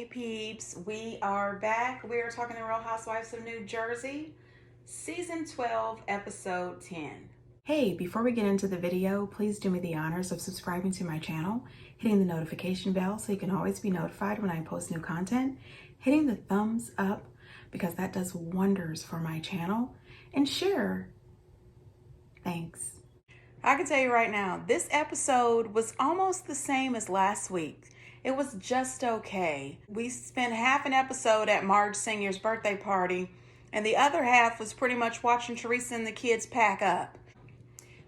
Hey peeps, we are back. We are talking the Real Housewives of New Jersey, Season 12, Episode 10. Hey, before we get into the video, please do me the honors of subscribing to my channel, hitting the notification bell so you can always be notified when I post new content, hitting the thumbs up because that does wonders for my channel, and share. Thanks. I can tell you right now, this episode was almost the same as last week. It was just okay. We spent half an episode at Marge Sr.'s birthday party, and the other half was pretty much watching Teresa and the kids pack up.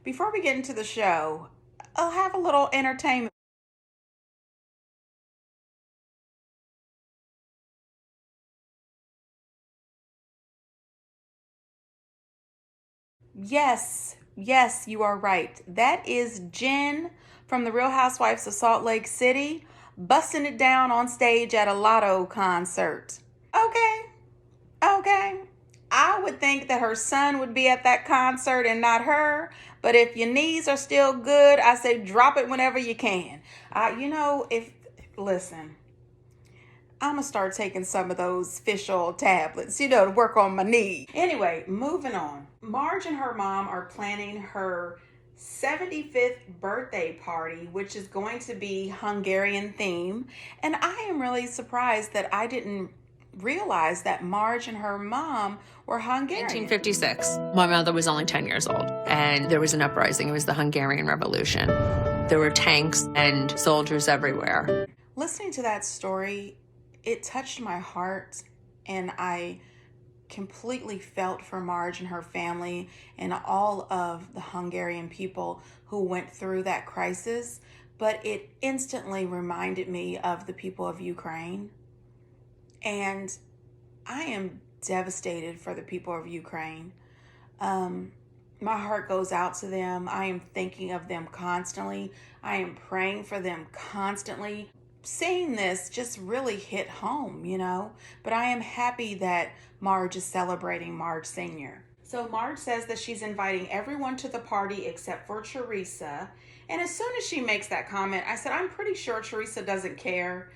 Before we get into the show, I'll have a little entertainment. Yes, you are right. That is Jen from the Real Housewives of Salt Lake City busting it down on stage at a Lotto concert. Okay. I would think that her son would be at that concert and not her. But if your knees are still good, I say drop it whenever you can. Listen, I'm going to start taking some of those fish oil tablets, to work on my knee. Anyway, moving on. Marge and her mom are planning her 75th birthday party, which is going to be Hungarian theme. And I am really surprised that I didn't realize that Marge and her mom were Hungarian. 1956. My mother was only 10 years old, and there was an uprising. It was the Hungarian Revolution. There were tanks and soldiers everywhere. Listening to that story, it touched my heart, and I completely felt for Marge and her family and all of the Hungarian people who went through that crisis. But it instantly reminded me of the people of Ukraine. And I am devastated for the people of Ukraine. My heart goes out to them. I am thinking of them constantly. I am praying for them constantly. Seeing this just really hit home, But I am happy that Marge is celebrating Marge Sr. So Marge says that she's inviting everyone to the party except for Teresa. And as soon as she makes that comment, I said, I'm pretty sure Teresa doesn't care.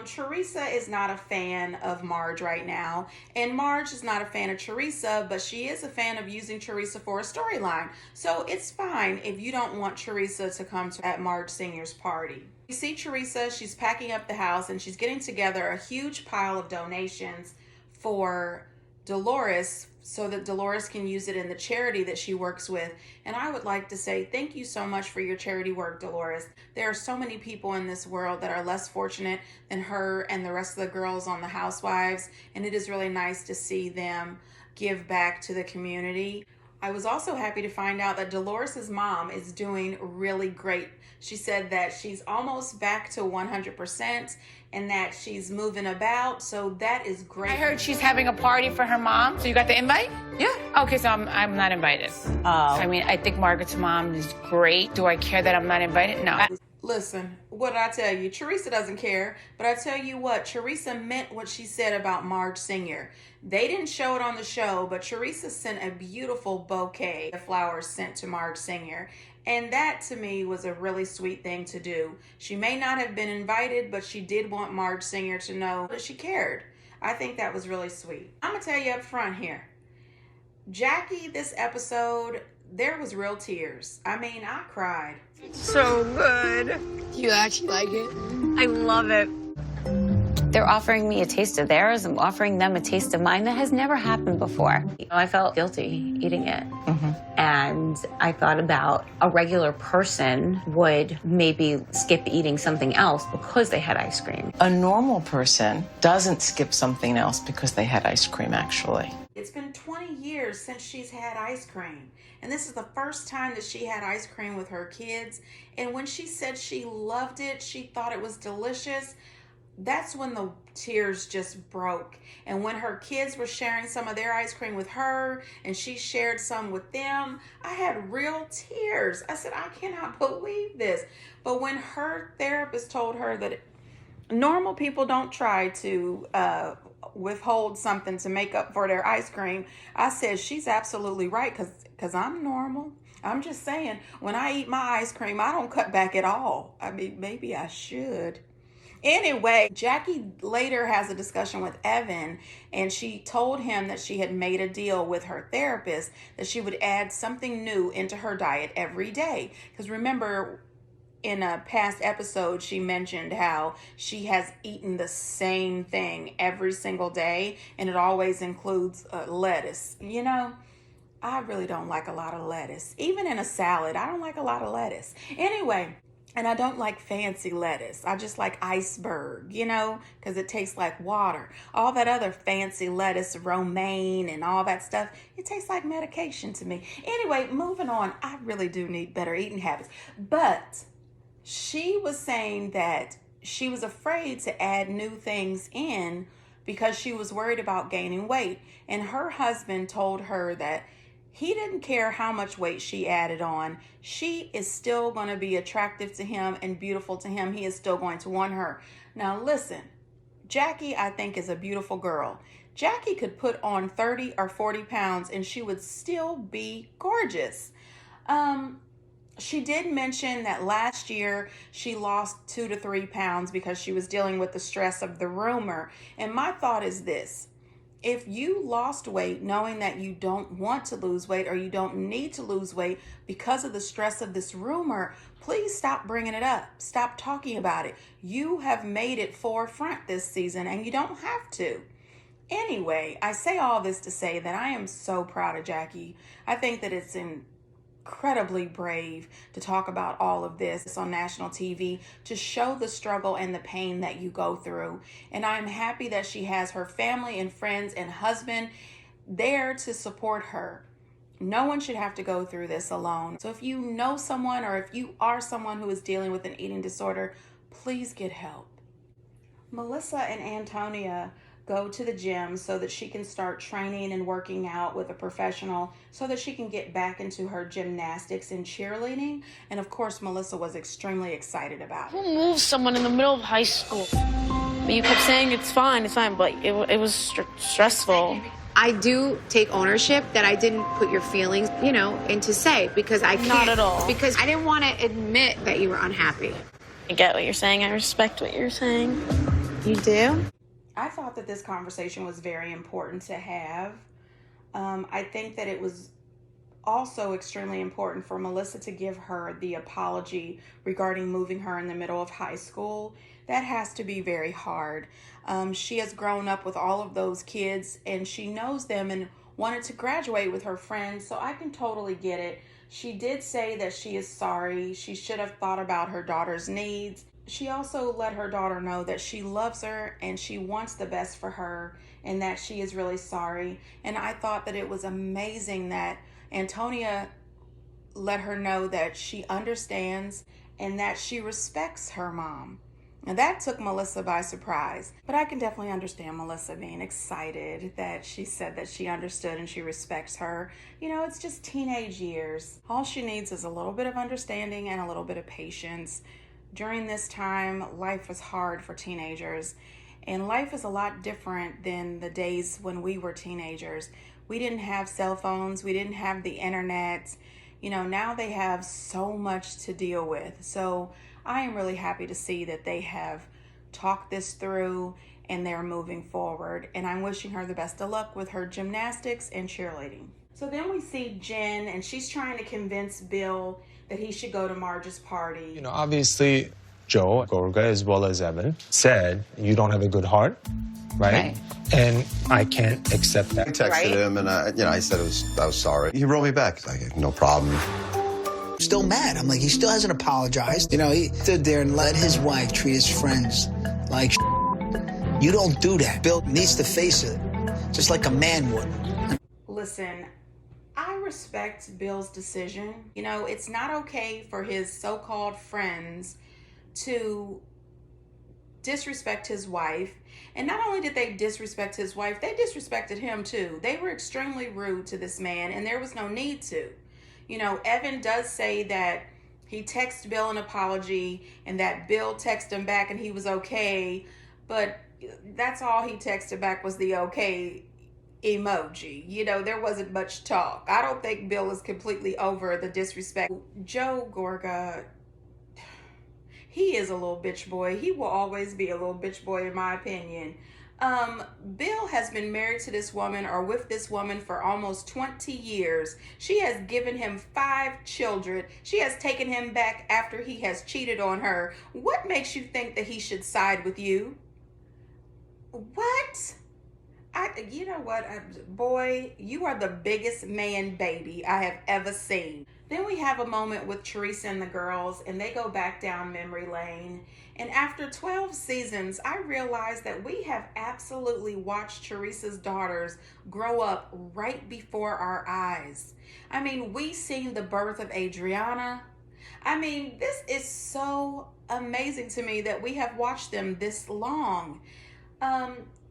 Teresa is not a fan of Marge right now, and Marge is not a fan of Teresa, but she is a fan of using Teresa for a storyline. So it's fine if you don't want Teresa to come at Marge Sr.'s party. You see Teresa, she's packing up the house and she's getting together a huge pile of donations for Dolores so that Dolores can use it in the charity that she works with. And I would like to say thank you so much for your charity work, Dolores. There are so many people in this world that are less fortunate than her and the rest of the girls on the Housewives, and it is really nice to see them give back to the community. I was also happy to find out that Dolores' mom is doing really great. She said that she's almost back to 100% and that she's moving about, so that is great. I heard she's having a party for her mom. So you got the invite? Yeah. Okay, so I'm not invited. Oh. I mean, I think Margaret's mom is great. Do I care that I'm not invited? No. Listen, what did I tell you? Teresa doesn't care, but I tell you what, Teresa meant what she said about Marge Sr. They didn't show it on the show, but Teresa sent a beautiful bouquet of flowers sent to Marge Sr. And that, to me, was a really sweet thing to do. She may not have been invited, but she did want Marge Sr. to know that she cared. I think that was really sweet. I'm going to tell you up front here. Jackie, this episode, there was real tears. I mean, I cried. So good. You actually like it? I love it. They're offering me a taste of theirs. I'm offering them a taste of mine. That has never happened before. I felt guilty eating it. And I thought about a regular person would maybe skip eating something else because they had ice cream. A normal person doesn't skip something else because they had ice cream, actually. It's been 20 years since she's had ice cream. And this is the first time that she had ice cream with her kids. And when she said she loved it, she thought it was delicious, that's when the tears just broke. And when her kids were sharing some of their ice cream with her and she shared some with them, I had real tears. I said, I cannot believe this. But when her therapist told her that normal people don't try to withhold something to make up for their ice cream, I said, she's absolutely right, because I'm normal. I'm just saying, when I eat my ice cream, I don't cut back at all. I mean, maybe I should. Anyway, Jackie later has a discussion with Evan, and she told him that she had made a deal with her therapist that she would add something new into her diet every day. Because remember, in a past episode, she mentioned how she has eaten the same thing every single day, and it always includes lettuce. You know, I really don't like a lot of lettuce. Even in a salad, I don't like a lot of lettuce. Anyway, and I don't like fancy lettuce. I just like iceberg, you know, because it tastes like water. All that other fancy lettuce, romaine and all that stuff, it tastes like medication to me. Anyway, moving on. I really do need better eating habits. But she was saying that she was afraid to add new things in because she was worried about gaining weight. And her husband told her that he didn't care how much weight she added on. She is still going to be attractive to him and beautiful to him. He is still going to want her. Now listen, Jackie, I think, is a beautiful girl. Jackie could put on 30 or 40 pounds and she would still be gorgeous. She did mention that last year she lost 2 to 3 pounds because she was dealing with the stress of the rumor. And my thought is this: if you lost weight knowing that you don't want to lose weight or you don't need to lose weight because of the stress of this rumor, please stop bringing it up. Stop talking about it. You have made it forefront this season and you don't have to. Anyway, I say all this to say that I am so proud of Jackie. I think that it's incredibly brave to talk about all of this on national TV, to show the struggle and the pain that you go through. And I'm happy that she has her family and friends and husband there to support her. No one should have to go through this alone. So if you know someone or if you are someone who is dealing with an eating disorder, please get help. Melissa and Antonia go to the gym so that she can start training and working out with a professional so that she can get back into her gymnastics and cheerleading. And of course, Melissa was extremely excited about it. Who moves someone in the middle of high school? But you kept saying it's fine, but it was stressful. I do take ownership that I didn't put your feelings, into say, because I can't. Not at all. Because I didn't want to admit that you were unhappy. I get what you're saying. I respect what you're saying. You do? I thought that this conversation was very important to have. I think that it was also extremely important for Melissa to give her the apology regarding moving her in the middle of high school. That has to be very hard. She has grown up with all of those kids and she knows them and wanted to graduate with her friends, so I can totally get it. She did say that she is sorry. She should have thought about her daughter's needs. She also let her daughter know that she loves her and she wants the best for her and that she is really sorry. And I thought that it was amazing that Antonia let her know that she understands and that she respects her mom. Now that took Melissa by surprise, but I can definitely understand Melissa being excited that she said that she understood and she respects her. It's just teenage years. All she needs is a little bit of understanding and a little bit of patience. During this time, life was hard for teenagers, and life is a lot different than the days when we were teenagers. We didn't have cell phones. We didn't have the internet. Now they have so much to deal with. So I am really happy to see that they have talked this through and they're moving forward. And I'm wishing her the best of luck with her gymnastics and cheerleading. So then we see Jen, and she's trying to convince Bill that he should go to Marge's party. Obviously, Joe, Gorga, as well as Evan, said you don't have a good heart, right? And I can't accept that. I texted him, and I said I was sorry. He wrote me back. He's like, no problem. Still mad. I'm like, he still hasn't apologized. He stood there and let his wife treat his friends like You don't do that. Bill needs to face it, just like a man would. Listen, I respect Bill's decision. It's not okay for his so-called friends to disrespect his wife. And not only did they disrespect his wife, they disrespected him too. They were extremely rude to this man, and there was no need to. Evan does say that he texted Bill an apology and that Bill texted him back and he was okay, but that's all he texted back was the okay emoji. There wasn't much talk. I don't think Bill is completely over the disrespect. Joe Gorga, he is a little bitch boy. He will always be a little bitch boy in my opinion. Bill has been married to this woman or with this woman for almost 20 years. She has given him 5 children. She has taken him back after he has cheated on her. What makes you think that he should side with you? What? You know what, boy, you are the biggest man baby I have ever seen. Then we have a moment with Teresa and the girls, and they go back down memory lane. And after 12 seasons, I realized that we have absolutely watched Teresa's daughters grow up right before our eyes. I mean, we seen the birth of Adriana. I mean, this is so amazing to me that we have watched them this long.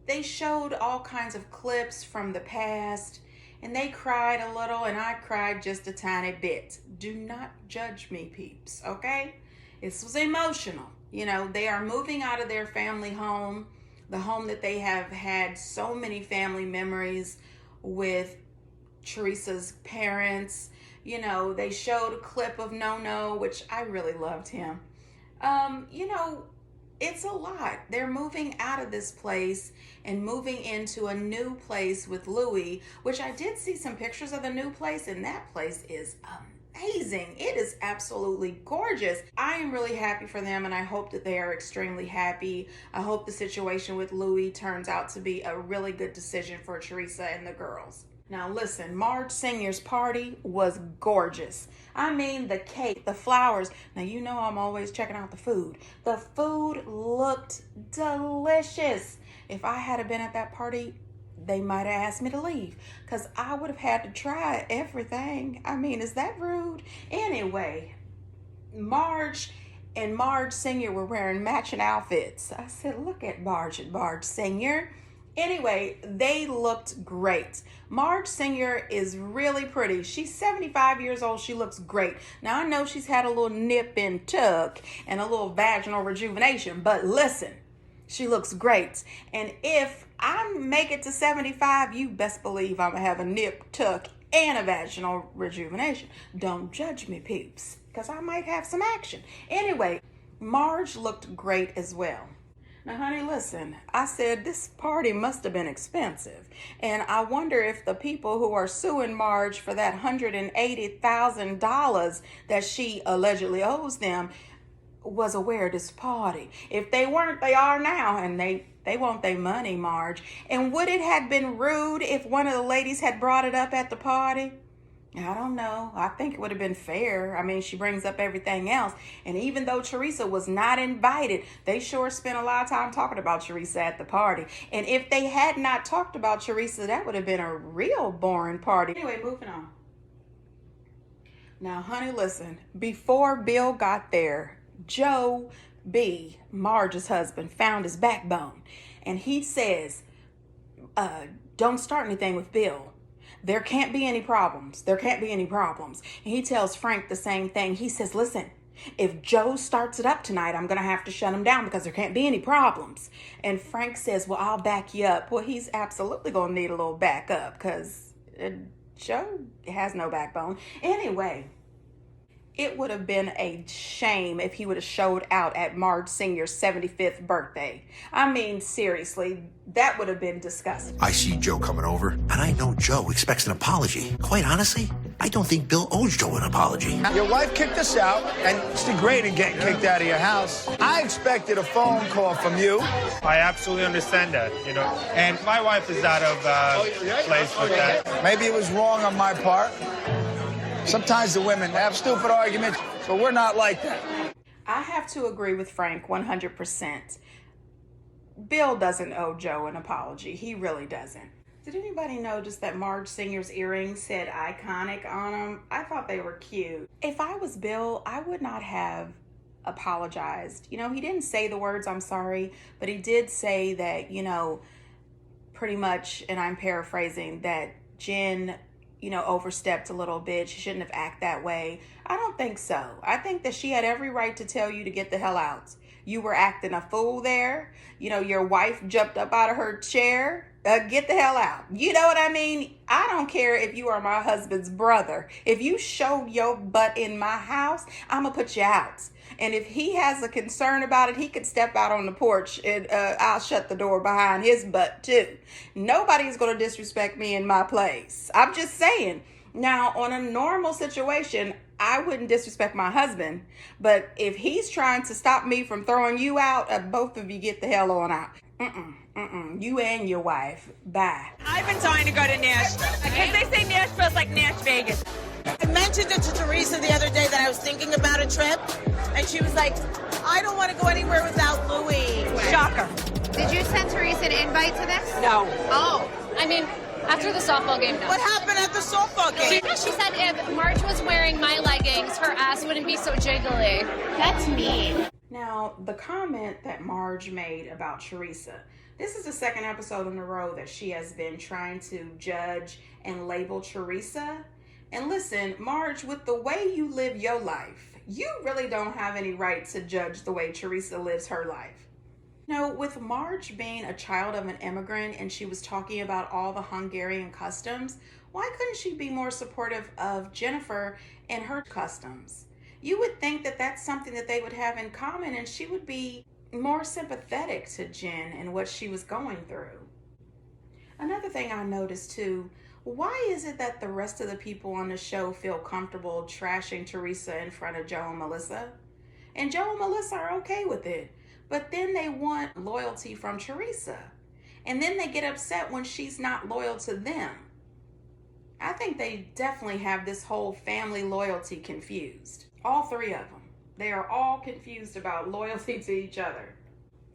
They showed all kinds of clips from the past, and they cried a little, and I cried just a tiny bit. Do not judge me, peeps, okay? This was emotional. You know, they are moving out of their family home, the home that they have had so many family memories with Teresa's parents. You know, they showed a clip of No, which I really loved him. You know, it's a lot. They're moving out of this place and moving into a new place with Louis, which I did see some pictures of the new place, and that place is amazing. It is absolutely gorgeous. I am really happy for them, and I hope that they are extremely happy. I hope the situation with Louis turns out to be a really good decision for Teresa and the girls. Now listen, Marge Senior's party was gorgeous. I mean, the cake, the flowers. Now, you know I'm always checking out the food. The food looked delicious. If I had been at that party, they might have asked me to leave because I would have had to try everything. I mean, is that rude? Anyway, Marge and Marge Senior were wearing matching outfits. I said, look at Marge and Marge Senior. Anyway, they looked great. Marge Senior is really pretty. She's 75 years old. She looks great. Now, I know she's had a little nip and tuck and a little vaginal rejuvenation, but listen, she looks great. And if I make it to 75, you best believe I'm going to have a nip, tuck, and a vaginal rejuvenation. Don't judge me, peeps, because I might have some action. Anyway, Marge looked great as well. Now, honey, listen, I said this party must have been expensive. And I wonder if the people who are suing Marge for that $180,000 that she allegedly owes them was aware of this party. If they weren't, they are now, and they want their money, Marge. And would it have been rude if one of the ladies had brought it up at the party? I don't know. I think it would have been fair. I mean, she brings up everything else. And even though Teresa was not invited, they sure spent a lot of time talking about Teresa at the party. And if they had not talked about Teresa, that would have been a real boring party. Anyway, moving on. Now, honey, listen. Before Bill got there, Joe B., Marge's husband, found his backbone. And he says, don't start anything with Bill. There can't be any problems. There can't be any problems. And he tells Frank the same thing. He says, listen, if Joe starts it up tonight, I'm going to have to shut him down because there can't be any problems. And Frank says, well, I'll back you up. Well, he's absolutely going to need a little backup because Joe has no backbone. Anyway, it would have been a shame if he would have showed out at Marge Senior's 75th birthday. I mean, seriously, that would have been disgusting. I see Joe coming over, and I know Joe expects an apology. Quite honestly, I don't think Bill owes Joe an apology. Your wife kicked us out, and it's degrading getting kicked out of your house. I expected a phone call from you. I absolutely understand that, you know. And my wife is out of place with that. Maybe it was wrong on my part. Sometimes the women have stupid arguments, but we're not like that. I have to agree with Frank 100%. Bill doesn't owe Joe an apology. He really doesn't. Did anybody notice that Marge Senior's earrings said iconic on them? I thought they were cute. If I was Bill, I would not have apologized. You know, he didn't say the words, I'm sorry, but he did say that, you know, pretty much, and I'm paraphrasing, that Jen, you know, overstepped a little bit. She shouldn't have acted that way. I don't think so. I think that she had every right to tell you to get the hell out. You were acting a fool there. You know, your wife jumped up out of her chair. Get the hell out. You know what I mean? I don't care if you are my husband's brother. If you show your butt in my house, I'm going to put you out. And if he has a concern about it, he could step out on the porch and I'll shut the door behind his butt too. Nobody is going to disrespect me in my place. I'm just saying. Now, on a normal situation, I wouldn't disrespect my husband. But if he's trying to stop me from throwing you out, both of you get the hell on out. You and your wife. Bye. I've been dying to go to Nashville. Because they say Nashville's like Nash Vegas. I mentioned it to Teresa the other day that I was thinking about a trip. And she was like, I don't want to go anywhere without Louis. Shocker. Did you send Teresa an invite to this? No. Oh. I mean, after the softball game, no. What happened at the softball game? She said if Marge was wearing my leggings, her ass wouldn't be so jiggly. That's mean. Now, the comment that Marge made about Teresa, this is the second episode in a row that she has been trying to judge and label Teresa. And listen, Marge, with the way you live your life, you really don't have any right to judge the way Teresa lives her life. No, with Marge being a child of an immigrant and she was talking about all the Hungarian customs, why couldn't she be more supportive of Jennifer and her customs? You would think that that's something that they would have in common and she would be more sympathetic to Jen and what she was going through. Another thing I noticed too, why is it that the rest of the people on the show feel comfortable trashing Teresa in front of Joe and Melissa? And Joe and Melissa are okay with it, but then they want loyalty from Teresa. And then they get upset when she's not loyal to them. I think they definitely have this whole family loyalty confused. All three of them. They are all confused about loyalty to each other.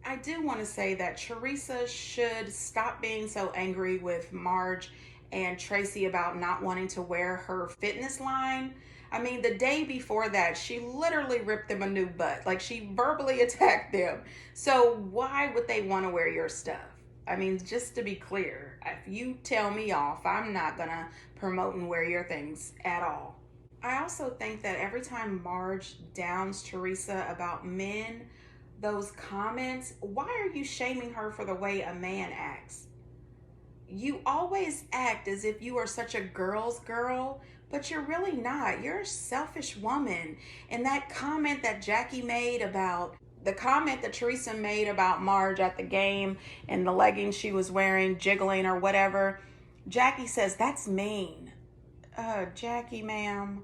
I do want to say that Teresa should stop being so angry with Marge and Tracy about not wanting to wear her fitness line. I mean, the day before that, she literally ripped them a new butt. Like, she verbally attacked them. So why would they want to wear your stuff? I mean, just to be clear, if you tell me off, I'm not going to promote and wear your things at all. I also think that every time Marge downs Teresa about men, those comments, why are you shaming her for the way a man acts? You always act as if you are such a girl's girl, but you're really not. You're a selfish woman. And that comment that Jackie made about, the comment that Teresa made about Marge at the game and the leggings she was wearing, jiggling or whatever, Jackie says, that's mean. Jackie, ma'am,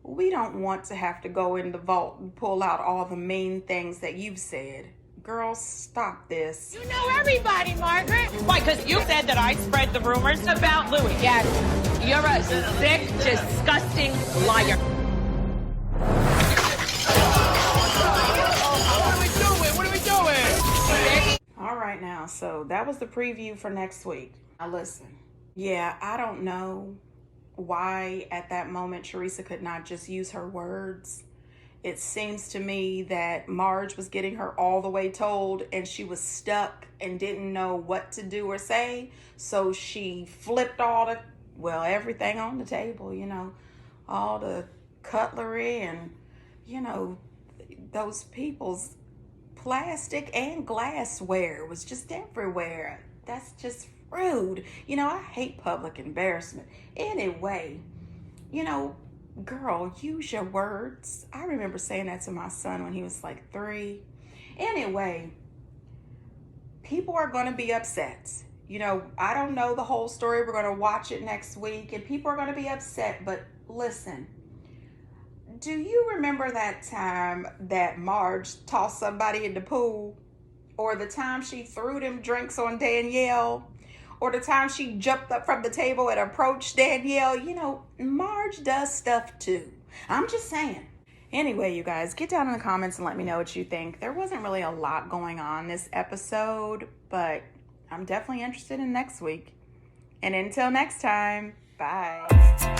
we don't want to have to go in the vault and pull out all the mean things that you've said. Girls, stop this. You know everybody, Margaret. Why? Because you said that I spread the rumors about Louis. Yes. You're a sick, disgusting liar. What are we doing? All right now, so that was the preview for next week. Now listen, yeah, I don't know why at that moment Teresa could not just use her words. It seems to me that Marge was getting her all the way told and she was stuck and didn't know what to do or say. So she flipped everything on the table, all the cutlery and, those people's plastic and glassware was just everywhere. That's just rude. I hate public embarrassment. Anyway, girl, use your words. I remember saying that to my son when he was like 3. Anyway, people are going to be upset. I don't know the whole story. We're going to watch it next week and people are going to be upset. But listen, do you remember that time that Marge tossed somebody in the pool? Or the time she threw them drinks on Danielle? Or the time she jumped up from the table and approached Danielle? Marge does stuff too. I'm just saying. Anyway, you guys, get down in the comments and let me know what you think. There wasn't really a lot going on this episode, but I'm definitely interested in next week. And until next time, bye.